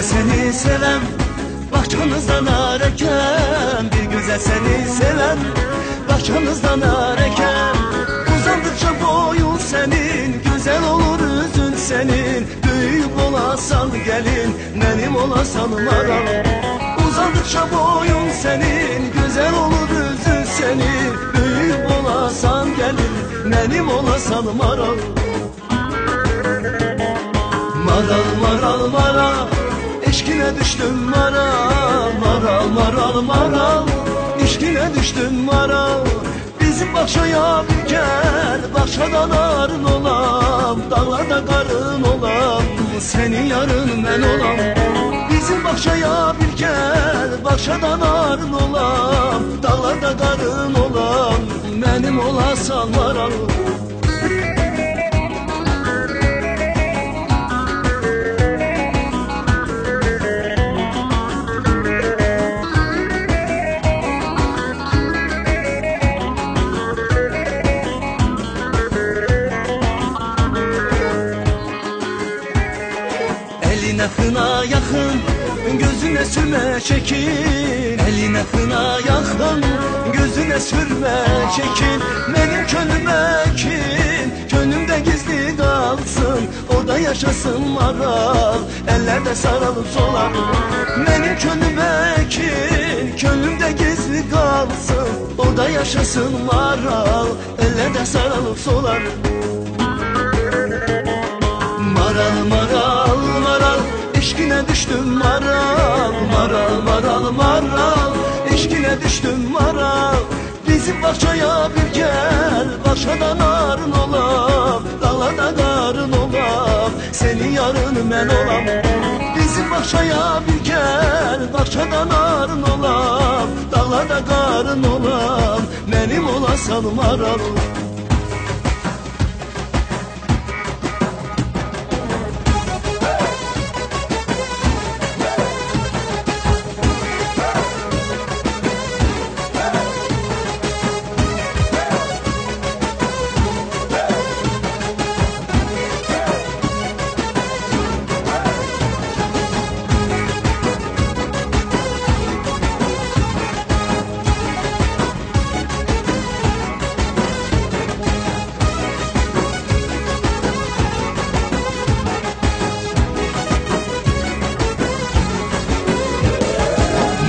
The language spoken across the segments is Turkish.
güzel seni seven, bahçanızdan areken. Bir güzel seni seven, bahçanızdan areken. Uzandıkça boyun senin, güzel olur üzün senin. Büyük olasan gelin, benim olasan maral. Uzandıkça boyun senin, güzel olur üzün senin. Büyük olasan gelin, benim olasan maral. Maral maral maral, eşkine düştüm maral. Maral maral maral, eşkine düştüm maral. Bizim bahçaya bir gel, bahçadan arın olam. Dağlarda karın olam, senin yarın ben olam. Bizim bahçaya bir gel, bahçadan arın olam. Dağlarda karın olam, benim olasan maral. Eline hına yakın, gözüne sürme çekin. Eline hına yakın, gözüne sürme çekin. Benim könlüme kin, könlümde gizli kalsın. Orada yaşasın maral, ellerde sarılıp solar. Benim könlüme kin, könlümde gizli kalsın. Orada yaşasın maral, ellerde sarılıp solar. Maral maral maral, eşkine düştüm maral. Maral maral maral, eşkine düştüm maral. Bizim bahçaya bir gel, bahçadan arın olam. Dağlarda karın olam, senin yarın ben olam. Bizim bahçaya bir gel, bahçadan arın olam. Dağlarda karın olam, benim olasan maral.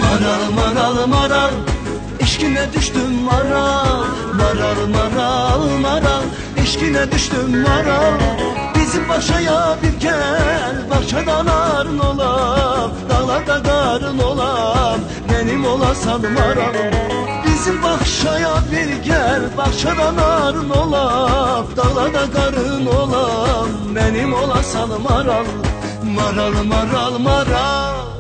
Maral maral maral, eşkine düştüm maral. Maral maral maral, eşkine düştüm maral. Bizim bahçaya bir gel, bahçadan arın olam. Dağlarda karın olam, benim olasan maral. Bizim bahçaya bir gel, bahçadan arın olam. Dağlarda karın olam, benim olasan maral. Maral maral maral.